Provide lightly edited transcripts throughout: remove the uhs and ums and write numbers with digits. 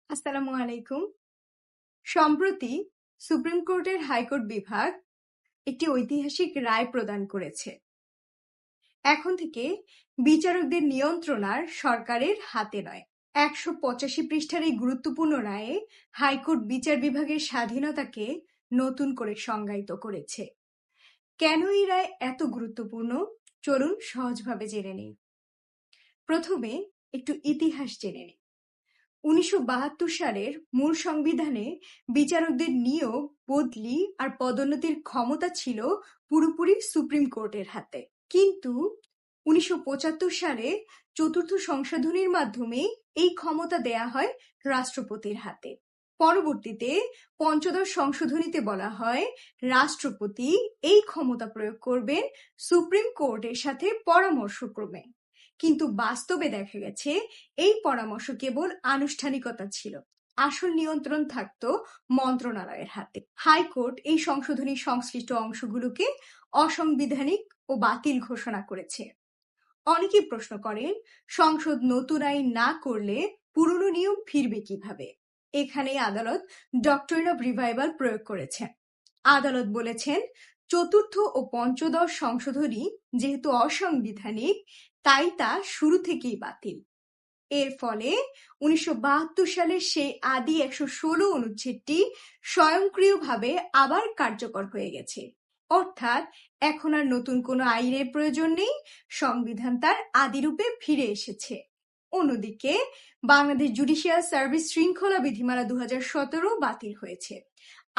আসসালামু আলাইকুম। সম্প্রতি সুপ্রিম কোর্টের হাইকোর্ট বিভাগ একটি ঐতিহাসিক রায় প্রদান করেছে। এখন থেকে বিচারকদের নিয়ন্ত্রণ আর সরকারের হাতে নয়। ১৮৫ পৃষ্ঠার এই গুরুত্বপূর্ণ রায়ে হাইকোর্ট বিচার বিভাগের স্বাধীনতাকে নতুন করে সংজ্ঞায়িত করেছে। কেন এই রায় এত গুরুত্বপূর্ণ, চলুন সহজভাবে জেনে নিই। প্রথমে একটু ইতিহাস জেনে নিই। ১৯৭২ সালের মূল সংবিধানে বিচারকদের নিয়োগ, বদলি আর পদোন্নতির ক্ষমতা ছিল পুরোপুরি সুপ্রিম কোর্টের হাতে। কিন্তু ১৯৭৫ সালে চতুর্থ সংশোধনীর মাধ্যমে এই ক্ষমতা দেয়া হয় রাষ্ট্রপতির হাতে। পরবর্তীতে পঞ্চদশ সংশোধনীতে বলা হয় রাষ্ট্রপতি এই ক্ষমতা প্রয়োগ করবেন সুপ্রিম কোর্টের সাথে পরামর্শক্রমে। কিন্তু বাস্তবে দেখা গেছে এই পরামর্শ কেবল আনুষ্ঠানিকতা ছিল, আসল নিয়ন্ত্রণ থাকতো মন্ত্রণালয়ের হাতে। হাইকোর্ট এই সংশোধনীর সংশ্লিষ্ট অংশগুলোকে অসাংবিধানিক ও বাতিল ঘোষণা করেছে। অনেকেই প্রশ্ন করেন, সংসদ নতুন আইন না করলে পুরনো নিয়ম ফিরবে কিভাবে? এখানে আদালত ডক্ট্রিন অফ রিভাইভাল প্রয়োগ করেছেন। আদালত বলেছেন, চতুর্থ ও পঞ্চদশ সংশোধনী যেহেতু অসাংবিধানিক, তাই তা শুরু থেকেই বাতিল। এর ফলে ১৯৭২ সালের সেই আদি ১১৬ অনুচ্ছেদটি স্বয়ংক্রিয়ভাবে আবার কার্যকর হয়ে গেছে। অর্থাৎ এখন আর নতুন কোনো আইনের প্রয়োজন নেই, সংবিধান তার আদিরূপে ফিরে এসেছে। অন্যদিকে বাংলাদেশ জুডিশিয়াল সার্ভিস শৃঙ্খলা বিধিমালা ২০১৭ বাতিল হয়েছে।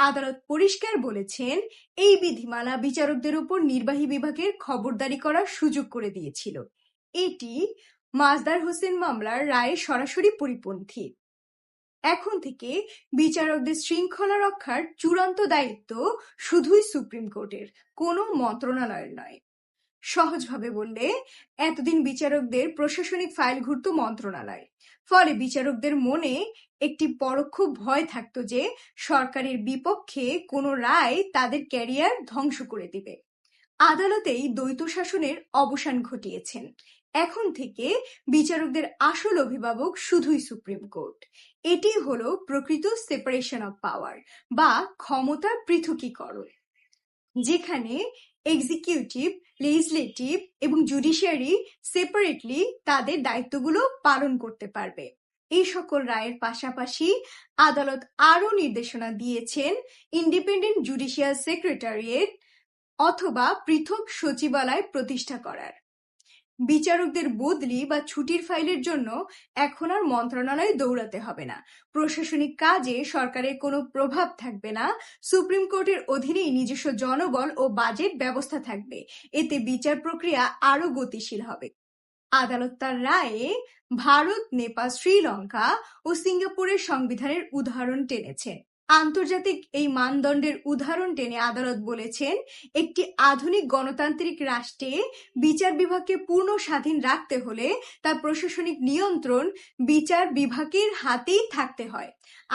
আদালত পরিষ্কার বলেছেন, এই বিধিমালা বিচারকদের উপর নির্বাহী বিভাগের খবরদারি করার সুযোগ করে দিয়েছিল। এটি মাজদার হোসেন মামলার রায়ে সরাসরি পরিপন্থী। এখন থেকে বিচারকদের শৃঙ্খলা রক্ষার চূড়ান্ত দায়িত্ব শুধুই সুপ্রিম কোর্টের, কোনো মন্ত্রণালয়ের নয়। সহজভাবে বললে, এতদিন বিচারকদের প্রশাসনিক ফাইল ঘুরত মন্ত্রণালয়। ফলে বিচারকদের মনে একটি পরোক্ষ ভয় থাকতো যে সরকারের বিপক্ষে কোনো রায় তাদের ক্যারিয়ার ধ্বংস করে দিবে। আদালতেই দ্বৈত শাসনের অবসান ঘটিয়েছেন। এখন থেকে বিচারকদের আসল অভিভাবক শুধুই সুপ্রিম কোর্ট। এটি হলো প্রকৃত সেপারেশন অফ পাওয়ার বা ক্ষমতার পৃথকীকরণ, যেখানে এক্সিকিউটিভ, লেজিসলেটিভ এবং জুডিশিয়ারি সেপারেটলি তাদের দায়িত্বগুলো পালন করতে পারবে। এই সকল রায়ের পাশাপাশি আদালত আরও নির্দেশনা দিয়েছেন ইন্ডিপেন্ডেন্ট জুডিশিয়াল সেক্রেটারিয়েট অথবা পৃথক সচিবালয় প্রতিষ্ঠা করার। বিচারকদের বদলি বা ছুটির ফাইলের জন্য এখন আর মন্ত্রণালয়ে দৌড়াতে হবে না। প্রশাসনিক কাজে সরকারের কোনো প্রভাব থাকবে না। সুপ্রিম কোর্টের অধীনেই নিজস্ব জনবল ও বাজেট ব্যবস্থা থাকবে। এতে বিচার প্রক্রিয়া আরো গতিশীল হবে। আদালত তার রায়ে ভারত, নেপাল, শ্রীলঙ্কা ও সিঙ্গাপুরের সংবিধানের উদাহরণ টেনেছেন। আন্তর্জাতিক এই মানদণ্ডের উদাহরণ টেনে আদালত বলেছেন, একটি আধুনিক গণতান্ত্রিক রাষ্ট্রে বিচার বিভাগকে পূর্ণ স্বাধীন রাখতে হলে তার প্রশাসনিক নিয়ন্ত্রণ বিচার বিভাগের হাতেই থাকতে হয়।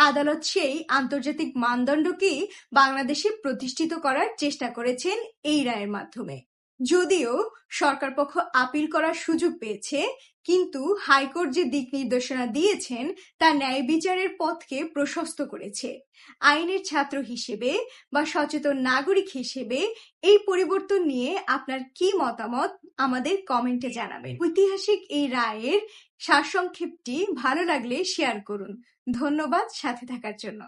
আদালত সেই আন্তর্জাতিক মানদণ্ডকেই বাংলাদেশে প্রতিষ্ঠিত করার চেষ্টা করেছেন এই রায়ের মাধ্যমে। যদিও সরকার পক্ষ আপিল করার সুযোগ পেয়েছে, কিন্তু হাইকোর্ট যে দিক নির্দেশনা দিয়েছেন তা ন্যায় বিচারের পথকে প্রশস্ত করেছে। আইনের ছাত্র হিসেবে বা সচেতন নাগরিক হিসেবে এই পরিবর্তন নিয়ে আপনার কি মতামত আমাদের কমেন্টে জানাবেন। ঐতিহাসিক এই রায়ের সারসংক্ষেপটি ভালো লাগলে শেয়ার করুন। ধন্যবাদ সাথে থাকার জন্য।